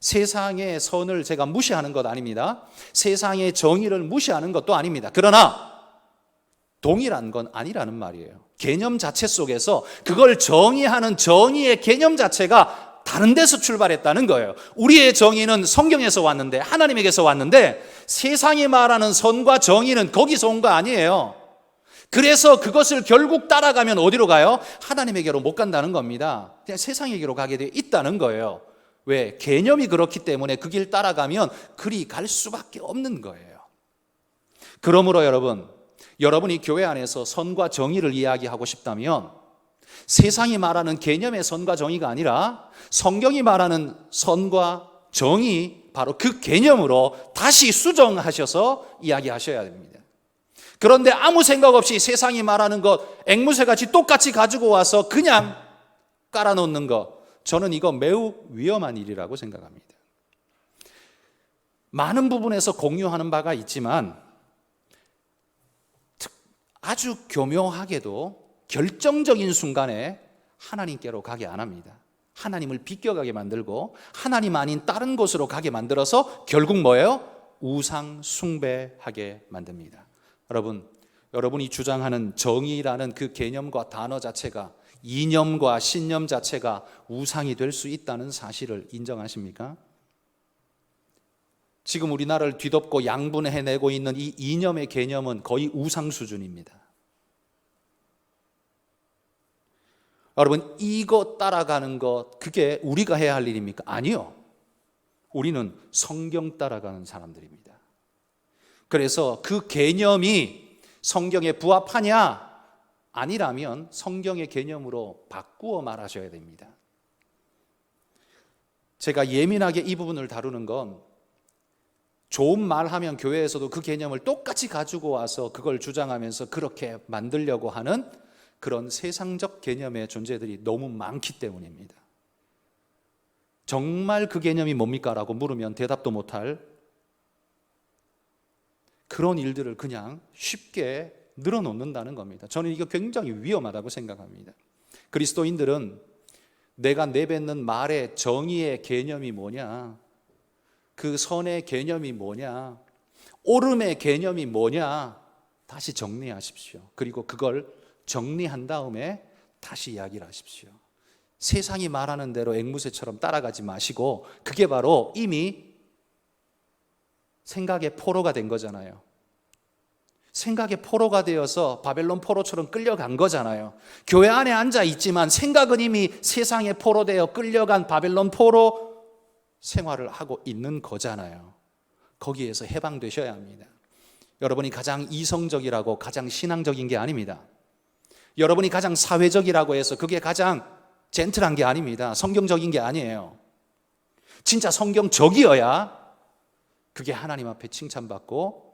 세상의 선을 제가 무시하는 것 아닙니다. 세상의 정의를 무시하는 것도 아닙니다. 그러나 동일한 건 아니라는 말이에요. 개념 자체 속에서 그걸 정의하는 정의의 개념 자체가 다른 데서 출발했다는 거예요. 우리의 정의는 성경에서 왔는데, 하나님에게서 왔는데, 세상이 말하는 선과 정의는 거기서 온 거 아니에요. 그래서 그것을 결국 따라가면 어디로 가요? 하나님에게로 못 간다는 겁니다. 그냥 세상에게로 가게 돼 있다는 거예요. 왜? 개념이 그렇기 때문에 그 길 따라가면 그리 갈 수밖에 없는 거예요. 그러므로 여러분이 교회 안에서 선과 정의를 이야기하고 싶다면 세상이 말하는 개념의 선과 정의가 아니라 성경이 말하는 선과 정의, 바로 그 개념으로 다시 수정하셔서 이야기하셔야 됩니다. 그런데 아무 생각 없이 세상이 말하는 것 앵무새같이 똑같이 가지고 와서 그냥 깔아놓는 것, 저는 이거 매우 위험한 일이라고 생각합니다. 많은 부분에서 공유하는 바가 있지만 아주 교묘하게도 결정적인 순간에 하나님께로 가게 안 합니다. 하나님을 비껴가게 만들고 하나님 아닌 다른 곳으로 가게 만들어서 결국 뭐예요? 우상 숭배하게 만듭니다. 여러분이 주장하는 정의라는 그 개념과 단어 자체가, 이념과 신념 자체가 우상이 될 수 있다는 사실을 인정하십니까? 지금 우리나라를 뒤덮고 양분해내고 있는 이 이념의 개념은 거의 우상 수준입니다. 여러분, 이거 따라가는 것, 그게 우리가 해야 할 일입니까? 아니요. 우리는 성경 따라가는 사람들입니다. 그래서 그 개념이 성경에 부합하냐? 아니라면 성경의 개념으로 바꾸어 말하셔야 됩니다. 제가 예민하게 이 부분을 다루는 건 좋은 말하면 교회에서도 그 개념을 똑같이 가지고 와서 그걸 주장하면서 그렇게 만들려고 하는 그런 세상적 개념의 존재들이 너무 많기 때문입니다. 정말 그 개념이 뭡니까? 라고 물으면 대답도 못할 그런 일들을 그냥 쉽게 늘어놓는다는 겁니다. 저는 이거 굉장히 위험하다고 생각합니다. 그리스도인들은 내가 내뱉는 말의 정의의 개념이 뭐냐, 그 선의 개념이 뭐냐, 옳음의 개념이 뭐냐, 다시 정리하십시오. 그리고 그걸 정리한 다음에 다시 이야기를 하십시오. 세상이 말하는 대로 앵무새처럼 따라가지 마시고, 그게 바로 이미 생각의 포로가 된 거잖아요. 생각의 포로가 되어서 바벨론 포로처럼 끌려간 거잖아요. 교회 안에 앉아 있지만 생각은 이미 세상의 포로 되어 끌려간 바벨론 포로 생활을 하고 있는 거잖아요. 거기에서 해방되셔야 합니다. 여러분이 가장 이성적이라고 가장 신앙적인 게 아닙니다. 여러분이 가장 사회적이라고 해서 그게 가장 젠틀한 게 아닙니다. 성경적인 게 아니에요. 진짜 성경적이어야 그게 하나님 앞에 칭찬받고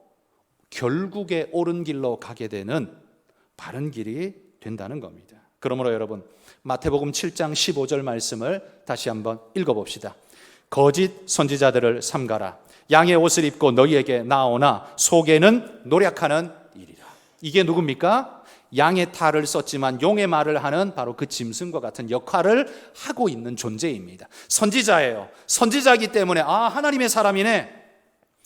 결국에 옳은 길로 가게 되는 바른 길이 된다는 겁니다. 그러므로 여러분, 마태복음 7장 15절 말씀을 다시 한번 읽어봅시다. 거짓 선지자들을 삼가라. 양의 옷을 입고 너희에게 나오나 속에는 노력하는 일이라. 이게 누굽니까? 양의 탈을 썼지만 용의 말을 하는 바로 그 짐승과 같은 역할을 하고 있는 존재입니다. 선지자예요. 선지자이기 때문에 하나님의 사람이네.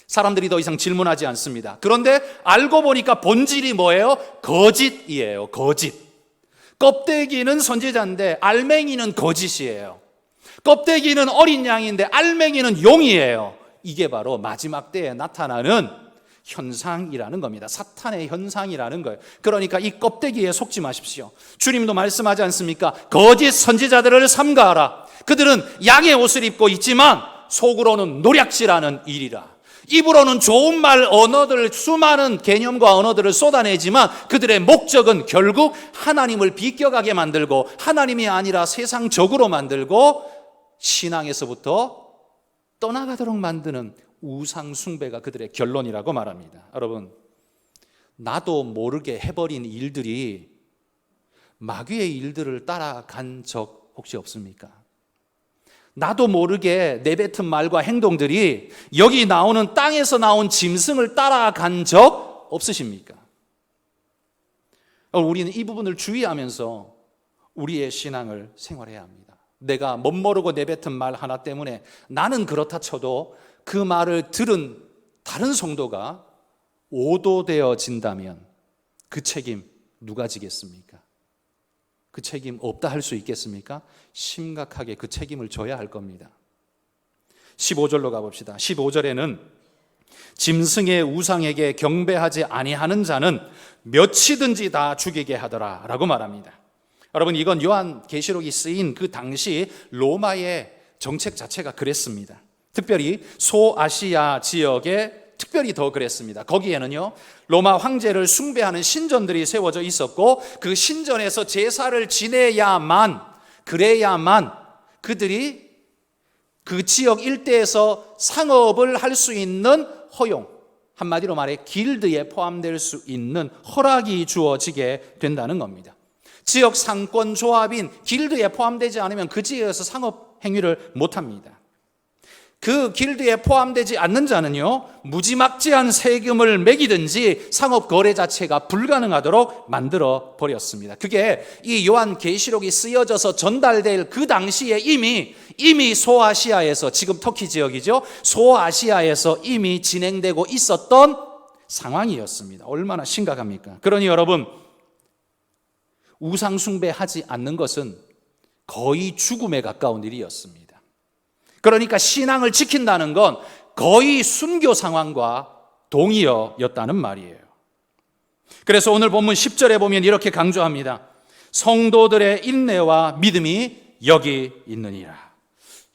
사람들이 더 이상 질문하지 않습니다. 그런데 알고 보니까 본질이 뭐예요? 거짓이에요. 거짓. 껍데기는 선지자인데 알맹이는 거짓이에요. 껍데기는 어린 양인데 알맹이는 용이에요. 이게 바로 마지막 때에 나타나는 현상이라는 겁니다. 사탄의 현상이라는 거예요. 그러니까 이 껍데기에 속지 마십시오. 주님도 말씀하지 않습니까? 거짓 선지자들을 삼가하라. 그들은 양의 옷을 입고 있지만 속으로는 노략질하는 일이라. 입으로는 좋은 말 언어들, 수많은 개념과 언어들을 쏟아내지만 그들의 목적은 결국 하나님을 비껴가게 만들고 하나님이 아니라 세상적으로 만들고 신앙에서부터 떠나가도록 만드는 우상 숭배가 그들의 결론이라고 말합니다. 여러분, 나도 모르게 해버린 일들이 마귀의 일들을 따라간 적 혹시 없습니까? 나도 모르게 내뱉은 말과 행동들이 여기 나오는 땅에서 나온 짐승을 따라간 적 없으십니까? 우리는 이 부분을 주의하면서 우리의 신앙을 생활해야 합니다. 내가 멋모르고 내뱉은 말 하나 때문에 나는 그렇다 쳐도 그 말을 들은 다른 성도가 오도되어진다면 그 책임 누가 지겠습니까? 그 책임 없다 할 수 있겠습니까? 심각하게 그 책임을 져야 할 겁니다. 15절로 가봅시다. 15절에는 짐승의 우상에게 경배하지 아니하는 자는 몇이든지 다 죽이게 하더라 라고 말합니다. 여러분, 이건 요한계시록이 쓰인 그 당시 로마의 정책 자체가 그랬습니다. 특별히 소아시아 지역에 특별히 더 그랬습니다. 거기에는요, 로마 황제를 숭배하는 신전들이 세워져 있었고 그 신전에서 제사를 지내야만, 그래야만 그들이 그 지역 일대에서 상업을 할 수 있는 허용, 한마디로 말해 길드에 포함될 수 있는 허락이 주어지게 된다는 겁니다. 지역 상권 조합인 길드에 포함되지 않으면 그 지역에서 상업 행위를 못합니다. 그 길드에 포함되지 않는 자는요, 무지막지한 세금을 매기든지 상업 거래 자체가 불가능하도록 만들어 버렸습니다. 그게 이 요한계시록이 쓰여져서 전달될 그 당시에 이미 소아시아에서, 지금 터키 지역이죠, 소아시아에서 이미 진행되고 있었던 상황이었습니다. 얼마나 심각합니까? 그러니 여러분, 우상 숭배하지 않는 것은 거의 죽음에 가까운 일이었습니다. 그러니까 신앙을 지킨다는 건 거의 순교 상황과 동의어였다는 말이에요. 그래서 오늘 본문 10절에 보면 이렇게 강조합니다. 성도들의 인내와 믿음이 여기 있느니라.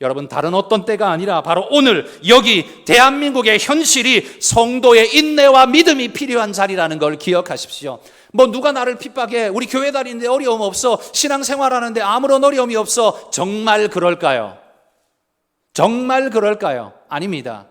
여러분, 다른 어떤 때가 아니라 바로 오늘 여기 대한민국의 현실이 성도의 인내와 믿음이 필요한 자리라는 걸 기억하십시오. 뭐 누가 나를 핍박해? 우리 교회 다니는데 어려움 없어? 신앙생활하는데 아무런 어려움이 없어? 정말 그럴까요? 정말 그럴까요? 아닙니다.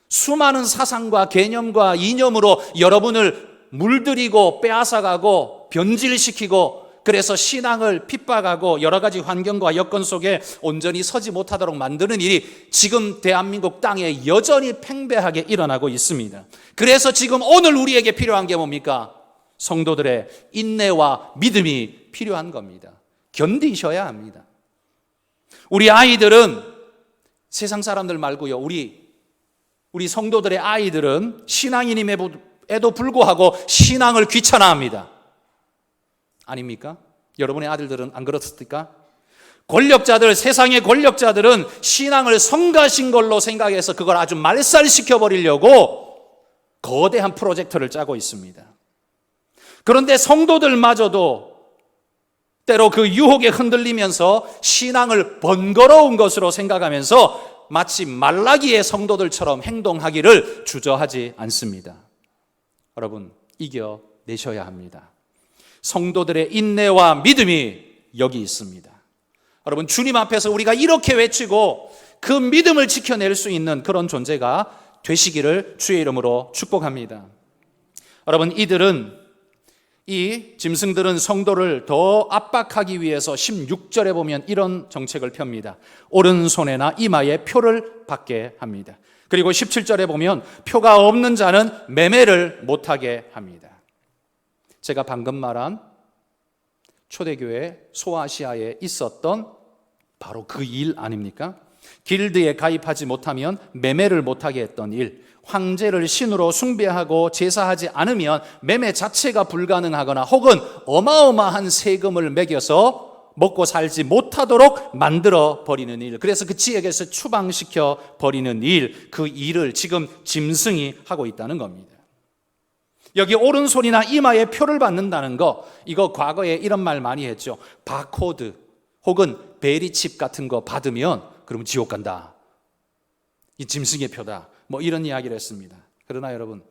수많은 사상과 개념과 이념으로 여러분을 물들이고 빼앗아가고 변질시키고, 그래서 신앙을 핍박하고 여러 가지 환경과 여건 속에 온전히 서지 못하도록 만드는 일이 지금 대한민국 땅에 여전히 팽배하게 일어나고 있습니다. 그래서 지금 오늘 우리에게 필요한 게 뭡니까? 성도들의 인내와 믿음이 필요한 겁니다. 견디셔야 합니다. 우리 아이들은, 세상 사람들 말고요, 우리 성도들의 아이들은 신앙인임에도 불구하고 신앙을 귀찮아합니다. 아닙니까? 여러분의 아들들은 안 그렇습니까? 권력자들, 세상의 권력자들은 신앙을 성가신 걸로 생각해서 그걸 아주 말살시켜 버리려고 거대한 프로젝트를 짜고 있습니다. 그런데 성도들마저도 때로 그 유혹에 흔들리면서 신앙을 번거로운 것으로 생각하면서 마치 말라기의 성도들처럼 행동하기를 주저하지 않습니다. 여러분, 이겨내셔야 합니다. 성도들의 인내와 믿음이 여기 있습니다. 여러분, 주님 앞에서 우리가 이렇게 외치고 그 믿음을 지켜낼 수 있는 그런 존재가 되시기를 주의 이름으로 축복합니다. 여러분, 이 짐승들은 성도를 더 압박하기 위해서 16절에 보면 이런 정책을 펴니다. 오른손에나 이마에 표를 받게 합니다. 그리고 17절에 보면 표가 없는 자는 매매를 못하게 합니다. 제가 방금 말한 초대교회 소아시아에 있었던 바로 그 일 아닙니까? 길드에 가입하지 못하면 매매를 못하게 했던 일, 황제를 신으로 숭배하고 제사하지 않으면 매매 자체가 불가능하거나 혹은 어마어마한 세금을 매겨서 먹고 살지 못하도록 만들어 버리는 일, 그래서 그 지역에서 추방시켜 버리는 일, 그 일을 지금 짐승이 하고 있다는 겁니다. 여기 오른손이나 이마에 표를 받는다는 거, 이거 과거에 이런 말 많이 했죠. 바코드 혹은 베리칩 같은 거 받으면 그러면 지옥 간다, 이 짐승의 표다, 뭐 이런 이야기를 했습니다. 그러나 여러분,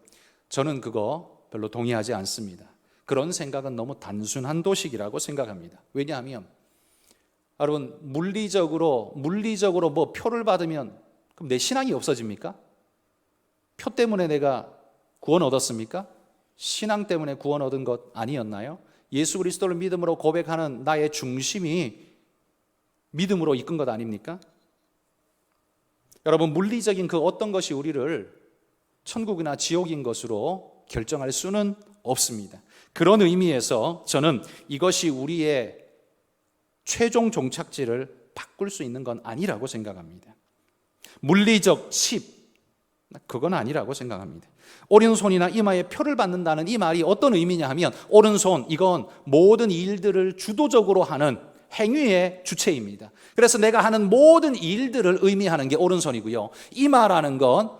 저는 그거 별로 동의하지 않습니다. 그런 생각은 너무 단순한 도식이라고 생각합니다. 왜냐하면 여러분, 물리적으로 뭐 표를 받으면 그럼 내 신앙이 없어집니까? 표 때문에 내가 구원 얻었습니까? 신앙 때문에 구원 얻은 것 아니었나요? 예수 그리스도를 믿음으로 고백하는 나의 중심이 믿음으로 이끈 것 아닙니까? 여러분, 물리적인 그 어떤 것이 우리를 천국이나 지옥인 것으로 결정할 수는 없습니다. 그런 의미에서 저는 이것이 우리의 최종 종착지를 바꿀 수 있는 건 아니라고 생각합니다. 물리적 칩, 그건 아니라고 생각합니다. 오른손이나 이마에 표를 받는다는 이 말이 어떤 의미냐 하면, 오른손, 이건 모든 일들을 주도적으로 하는 행위의 주체입니다. 그래서 내가 하는 모든 일들을 의미하는 게 오른손이고요. 이마라는 건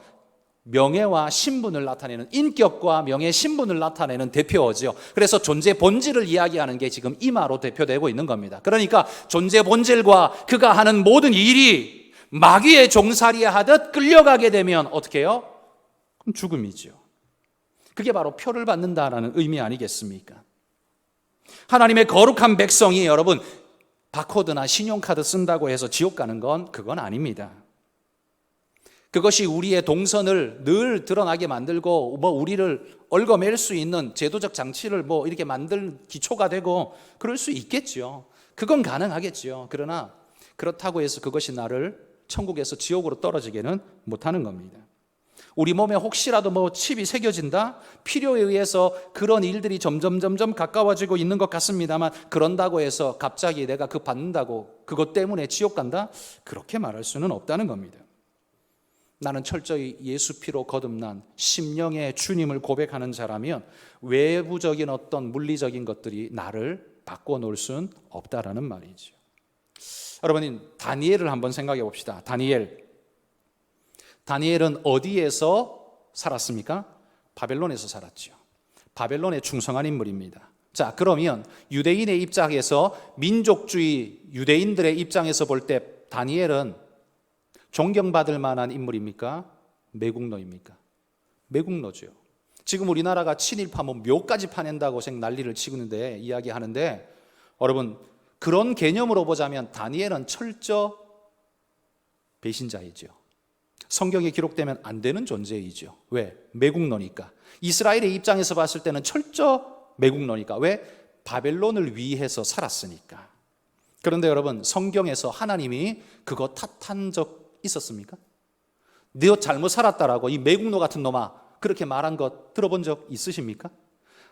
명예와 신분을 나타내는, 인격과 명예, 신분을 나타내는 대표어죠. 그래서 존재 본질을 이야기하는 게 지금 이마로 대표되고 있는 겁니다. 그러니까 존재 본질과 그가 하는 모든 일이 마귀의 종살이 하듯 끌려가게 되면 어떻게 해요? 그럼 죽음이죠. 그게 바로 표를 받는다라는 의미 아니겠습니까? 하나님의 거룩한 백성이 여러분 바코드나 신용카드 쓴다고 해서 지옥 가는 건 그건 아닙니다. 그것이 우리의 동선을 늘 드러나게 만들고 뭐 우리를 얽어맬 수 있는 제도적 장치를 뭐 이렇게 만들 기초가 되고 그럴 수 있겠죠. 그건 가능하겠죠. 그러나 그렇다고 해서 그것이 나를 천국에서 지옥으로 떨어지게는 못하는 겁니다. 우리 몸에 혹시라도 뭐 칩이 새겨진다? 필요에 의해서 그런 일들이 점점 가까워지고 있는 것 같습니다만, 그런다고 해서 갑자기 내가 그 받는다고 그것 때문에 지옥 간다? 그렇게 말할 수는 없다는 겁니다. 나는 철저히 예수 피로 거듭난 심령의 주님을 고백하는 자라면 외부적인 어떤 물리적인 것들이 나를 바꿔놓을 수는 없다라는 말이죠. 여러분, 다니엘을 한번 생각해 봅시다. 다니엘은 어디에서 살았습니까? 바벨론에서 살았죠. 바벨론에 충성한 인물입니다. 자, 그러면 유대인의 입장에서, 민족주의 유대인들의 입장에서 볼 때 다니엘은 존경받을 만한 인물입니까? 매국노입니까? 매국노죠. 지금 우리나라가 친일파 묘까지 파낸다고 난리를 치고 있는데, 이야기하는데, 여러분 그런 개념으로 보자면 다니엘은 철저 배신자이죠. 성경에 기록되면 안 되는 존재이죠. 왜? 매국노니까. 이스라엘의 입장에서 봤을 때는 철저 매국노니까. 왜? 바벨론을 위해서 살았으니까. 그런데 여러분, 성경에서 하나님이 그거 탓한 적 있었습니까? 너 잘못 살았다라고 이 매국노 같은 놈아 그렇게 말한 거 들어본 적 있으십니까?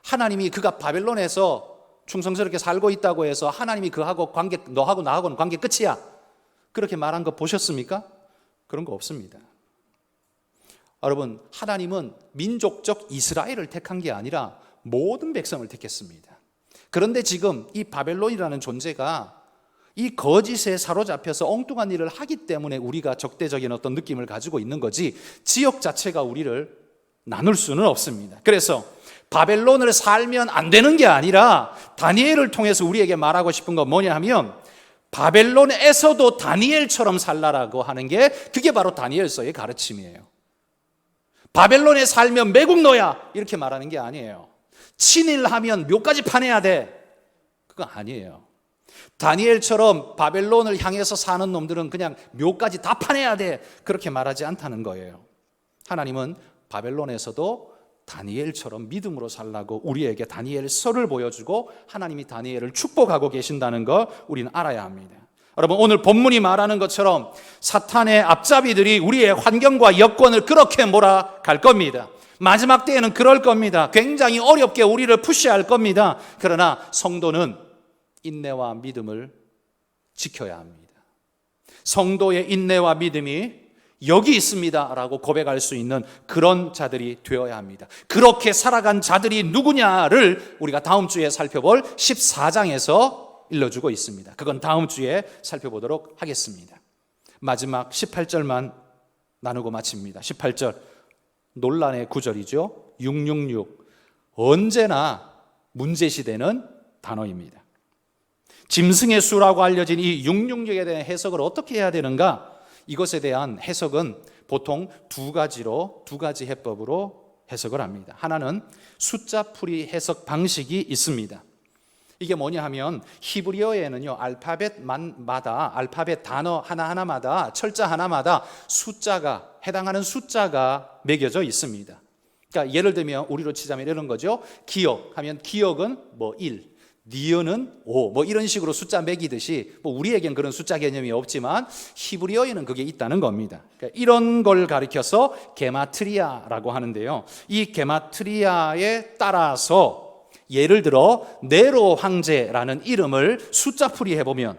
하나님이 그가 바벨론에서 충성스럽게 살고 있다고 해서 하나님이 그하고 관계, 너하고 나하고는 관계 끝이야, 그렇게 말한 거 보셨습니까? 그런 거 없습니다. 여러분, 하나님은 민족적 이스라엘을 택한 게 아니라 모든 백성을 택했습니다. 그런데 지금 이 바벨론이라는 존재가 이 거짓에 사로잡혀서 엉뚱한 일을 하기 때문에 우리가 적대적인 어떤 느낌을 가지고 있는 거지, 지역 자체가 우리를 나눌 수는 없습니다. 그래서 바벨론을 살면 안 되는 게 아니라 다니엘을 통해서 우리에게 말하고 싶은 건 뭐냐 하면, 바벨론에서도 다니엘처럼 살라라고 하는 게 그게 바로 다니엘서의 가르침이에요. 바벨론에 살면 매국노야 이렇게 말하는 게 아니에요. 친일하면 묘까지 파내야 돼, 그거 아니에요. 다니엘처럼 바벨론을 향해서 사는 놈들은 그냥 묘까지 다 파내야 돼, 그렇게 말하지 않다는 거예요. 하나님은 바벨론에서도 다니엘처럼 믿음으로 살라고 우리에게 다니엘서를 보여주고 하나님이 다니엘을 축복하고 계신다는 걸 우리는 알아야 합니다. 여러분, 오늘 본문이 말하는 것처럼 사탄의 앞잡이들이 우리의 환경과 여건을 그렇게 몰아갈 겁니다. 마지막 때에는 그럴 겁니다. 굉장히 어렵게 우리를 푸시할 겁니다. 그러나 성도는 인내와 믿음을 지켜야 합니다. 성도의 인내와 믿음이 여기 있습니다 라고 고백할 수 있는 그런 자들이 되어야 합니다. 그렇게 살아간 자들이 누구냐를 우리가 다음 주에 살펴볼 14장에서 일러주고 있습니다. 그건 다음 주에 살펴보도록 하겠습니다. 마지막 18절만 나누고 마칩니다. 18절, 논란의 구절이죠. 666, 언제나 문제시되는 단어입니다. 짐승의 수라고 알려진 이 666에 대한 해석을 어떻게 해야 되는가? 이것에 대한 해석은 보통 두 가지 해법으로 해석을 합니다. 하나는 숫자풀이 해석 방식이 있습니다. 이게 뭐냐 하면, 히브리어에는요, 알파벳 단어 하나하나마다, 철자 하나마다 해당하는 숫자가 매겨져 있습니다. 그러니까 예를 들면 우리로 치자면 이런 거죠. 기억 하면 기억은 1, 니은은 5, 이런 식으로 숫자 매기듯이, 우리에겐 그런 숫자 개념이 없지만 히브리어에는 그게 있다는 겁니다. 그러니까 이런 걸 가리켜서 게마트리아라고 하는데요. 이 게마트리아에 따라서 예를 들어 네로 황제라는 이름을 숫자풀이 해보면,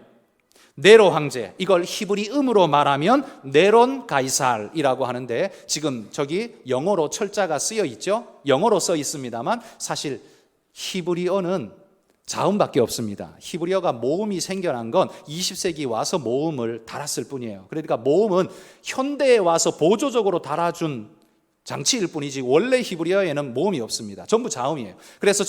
네로 황제, 이걸 히브리음으로 말하면 네론 가이살이라고 하는데, 지금 저기 영어로 철자가 쓰여 있죠. 영어로 써 있습니다만 사실 히브리어는 자음밖에 없습니다. 히브리어가 모음이 생겨난 건 20세기 와서 모음을 달았을 뿐이에요. 그러니까 모음은 현대에 와서 보조적으로 달아준 장치일 뿐이지 원래 히브리어에는 모음이 없습니다. 전부 자음이에요. 그래서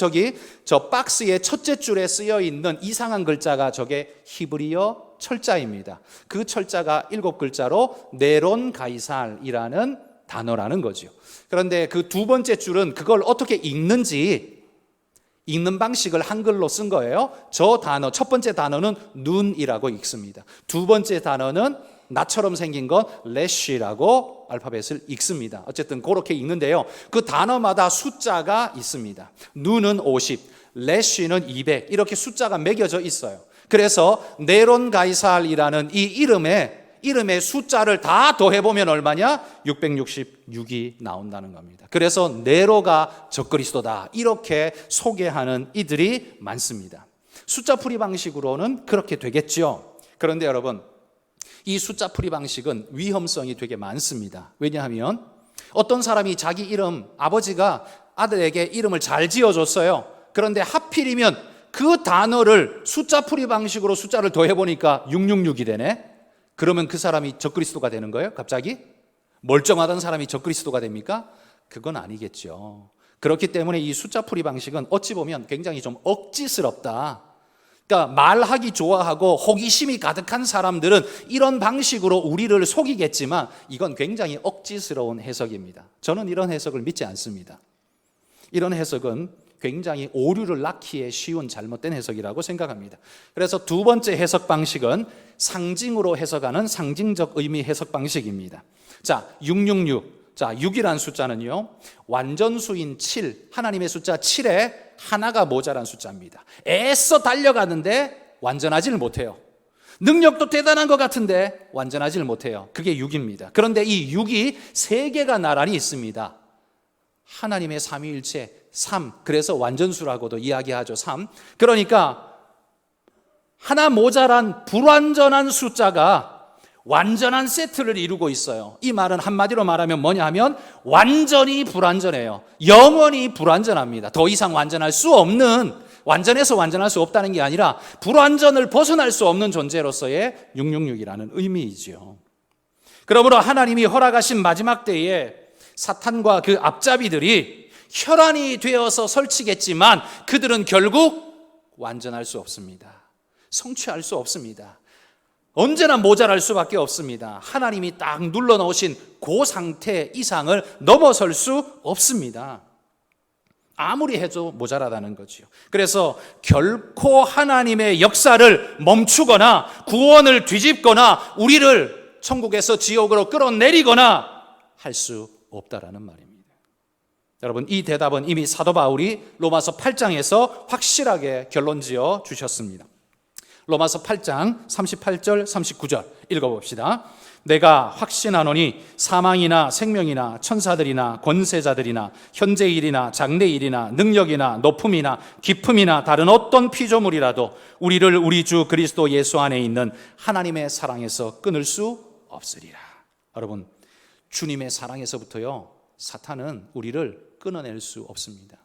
저 박스의 첫째 줄에 쓰여 있는 이상한 글자가 저게 히브리어 철자입니다. 그 철자가 7글자로 네론 가이살이라는 단어라는 거죠. 그런데 그 두 번째 줄은 그걸 어떻게 읽는 방식을 한글로 쓴 거예요. 저 단어, 첫 번째 단어는 눈이라고 읽습니다. 두 번째 단어는 나처럼 생긴 건 레쉬라고 알파벳을 읽습니다. 어쨌든 그렇게 읽는데요. 그 단어마다 숫자가 있습니다. 눈은 50, 레쉬는 200, 이렇게 숫자가 매겨져 있어요. 그래서 네론 가이살이라는 이 이름의 숫자를 다 더해보면 얼마냐? 666이 나온다는 겁니다. 그래서 네로가 적그리스도다, 이렇게 소개하는 이들이 많습니다. 숫자풀이 방식으로는 그렇게 되겠죠. 그런데 여러분, 이 숫자풀이 방식은 위험성이 되게 많습니다. 왜냐하면 어떤 사람이 자기 이름, 아버지가 아들에게 이름을 잘 지어줬어요. 그런데 하필이면 그 단어를 숫자풀이 방식으로 숫자를 더해보니까 666이 되네. 그러면 그 사람이 적그리스도가 되는 거예요? 갑자기? 멀쩡하던 사람이 적그리스도가 됩니까? 그건 아니겠죠. 그렇기 때문에 이 숫자풀이 방식은 어찌 보면 굉장히 좀 억지스럽다. 그러니까 말하기 좋아하고 호기심이 가득한 사람들은 이런 방식으로 우리를 속이겠지만 이건 굉장히 억지스러운 해석입니다. 저는 이런 해석을 믿지 않습니다. 이런 해석은 굉장히 오류를 낳기에 쉬운 잘못된 해석이라고 생각합니다. 그래서 두 번째 해석 방식은 상징으로 해석하는 상징적 의미 해석 방식입니다. 자, 666. 자, 6이라는 숫자는요, 완전수인 7, 하나님의 숫자 7에 하나가 모자란 숫자입니다. 애써 달려가는데 완전하지를 못해요. 능력도 대단한 것 같은데 완전하지를 못해요. 그게 6입니다. 그런데 이 6이 세 개가 나란히 있습니다. 하나님의 삼위일체 3, 그래서 완전수라고도 이야기하죠. 3. 그러니까 하나 모자란 불완전한 숫자가 완전한 세트를 이루고 있어요. 이 말은 한마디로 말하면 뭐냐 하면 완전히 불완전해요. 영원히 불완전합니다. 더 이상 완전할 수 없는, 완전해서 완전할 수 없다는 게 아니라 불완전을 벗어날 수 없는 존재로서의 666이라는 의미이지요. 그러므로 하나님이 허락하신 마지막 때에 사탄과 그 앞잡이들이 혈안이 되어서 설치겠지만 그들은 결국 완전할 수 없습니다. 성취할 수 없습니다. 언제나 모자랄 수밖에 없습니다. 하나님이 딱 눌러놓으신 그 상태 이상을 넘어설 수 없습니다. 아무리 해도 모자라다는 거죠. 그래서 결코 하나님의 역사를 멈추거나 구원을 뒤집거나 우리를 천국에서 지옥으로 끌어내리거나 할 수 없다라는 말입니다. 여러분, 이 대답은 이미 사도 바울이 로마서 8장에서 확실하게 결론지어 주셨습니다. 로마서 8장 38절 39절 읽어봅시다. 내가 확신하노니 사망이나 생명이나 천사들이나 권세자들이나 현재일이나 장래일이나 능력이나 높음이나 깊음이나 다른 어떤 피조물이라도 우리를 우리 주 그리스도 예수 안에 있는 하나님의 사랑에서 끊을 수 없으리라. 여러분, 주님의 사랑에서부터요, 사탄은 우리를 끊어낼 수 없습니다.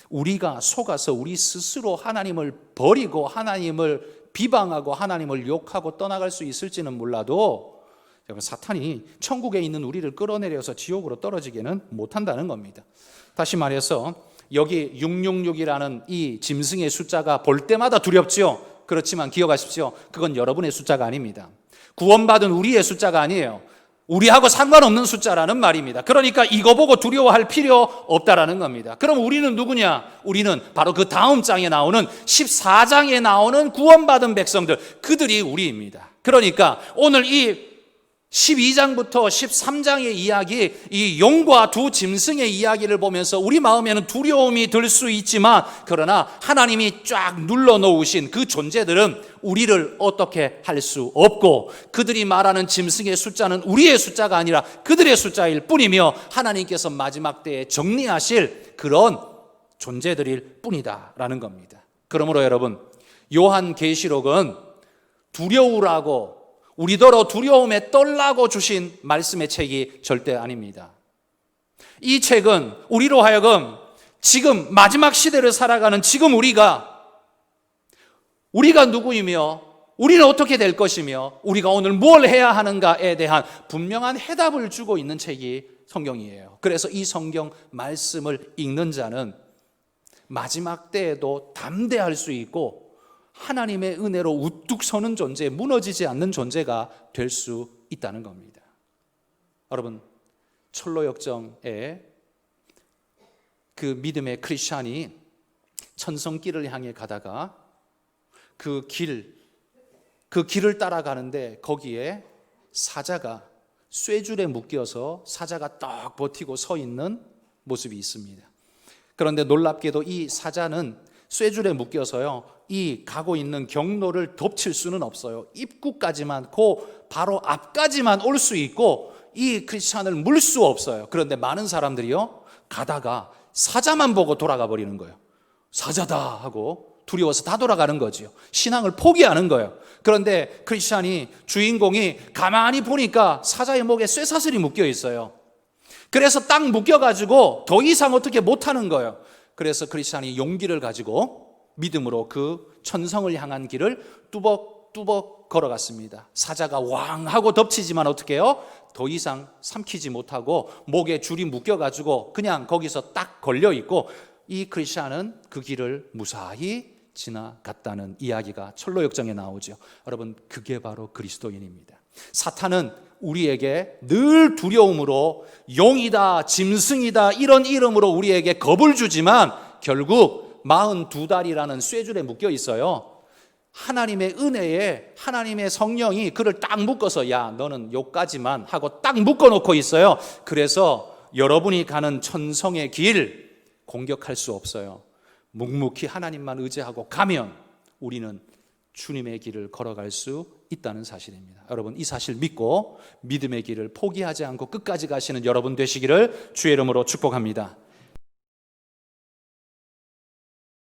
우리가 속아서 우리 스스로 하나님을 버리고 하나님을 비방하고 하나님을 욕하고 떠나갈 수 있을지는 몰라도 사탄이 천국에 있는 우리를 끌어내려서 지옥으로 떨어지게는 못한다는 겁니다. 다시 말해서 여기 666이라는 이 짐승의 숫자가 볼 때마다 두렵지요. 그렇지만 기억하십시오. 그건 여러분의 숫자가 아닙니다. 구원받은 우리의 숫자가 아니에요. 우리하고 상관없는 숫자라는 말입니다. 그러니까 이거 보고 두려워할 필요 없다라는 겁니다. 그럼 우리는 누구냐? 우리는 바로 그 다음 장에 나오는 14장에 나오는 구원받은 백성들, 그들이 우리입니다. 그러니까 오늘 이 12장부터 13장의 이야기, 이 용과 두 짐승의 이야기를 보면서 우리 마음에는 두려움이 들 수 있지만, 그러나 하나님이 쫙 눌러놓으신 그 존재들은 우리를 어떻게 할 수 없고, 그들이 말하는 짐승의 숫자는 우리의 숫자가 아니라 그들의 숫자일 뿐이며 하나님께서 마지막 때에 정리하실 그런 존재들일 뿐이다라는 겁니다. 그러므로 여러분, 요한계시록은 두려우라고, 우리더러 두려움에 떨라고 주신 말씀의 책이 절대 아닙니다. 이 책은 우리로 하여금 지금 마지막 시대를 살아가는 지금 우리가 누구이며 우리는 어떻게 될 것이며 우리가 오늘 뭘 해야 하는가에 대한 분명한 해답을 주고 있는 책이 성경이에요. 그래서 이 성경 말씀을 읽는 자는 마지막 때에도 담대할 수 있고 하나님의 은혜로 우뚝 서는 존재, 무너지지 않는 존재가 될 수 있다는 겁니다. 여러분, 철로역정에 그 믿음의 크리스찬이 천성길을 향해 가다가 그 길을 따라가는데 거기에 사자가 쇠줄에 묶여서 사자가 딱 버티고 서 있는 모습이 있습니다. 그런데 놀랍게도 이 사자는 쇠줄에 묶여서요, 이 가고 있는 경로를 덮칠 수는 없어요. 입구까지만, 그 바로 앞까지만 올 수 있고 이 크리스찬을 물 수 없어요. 그런데 많은 사람들이요, 가다가 사자만 보고 돌아가 버리는 거예요. 사자다 하고 두려워서 다 돌아가는 거지요. 신앙을 포기하는 거예요. 그런데 크리스찬이, 주인공이 가만히 보니까 사자의 목에 쇠사슬이 묶여 있어요. 그래서 딱 묶여가지고 더 이상 어떻게 못하는 거예요. 그래서 크리스찬이 용기를 가지고 믿음으로 그 천성을 향한 길을 뚜벅뚜벅 걸어갔습니다. 사자가 왕 하고 덮치지만 어떻게 해요? 더 이상 삼키지 못하고 목에 줄이 묶여가지고 그냥 거기서 딱 걸려있고, 이 크리스찬은 그 길을 무사히 지나갔다는 이야기가 철로역정에 나오죠. 여러분, 그게 바로 그리스도인입니다. 사탄은 우리에게 늘 두려움으로 용이다, 짐승이다 이런 이름으로 우리에게 겁을 주지만 결국 42달이라는 쇠줄에 묶여 있어요. 하나님의 은혜에 하나님의 성령이 그를 딱 묶어서 야 너는 요까지만 하고 딱 묶어놓고 있어요. 그래서 여러분이 가는 천성의 길 공격할 수 없어요. 묵묵히 하나님만 의지하고 가면 우리는 주님의 길을 걸어갈 수 있다는 사실입니다. 여러분 이 사실 믿고 믿음의 길을 포기하지 않고 끝까지 가시는 여러분 되시기를 주의 이름으로 축복합니다.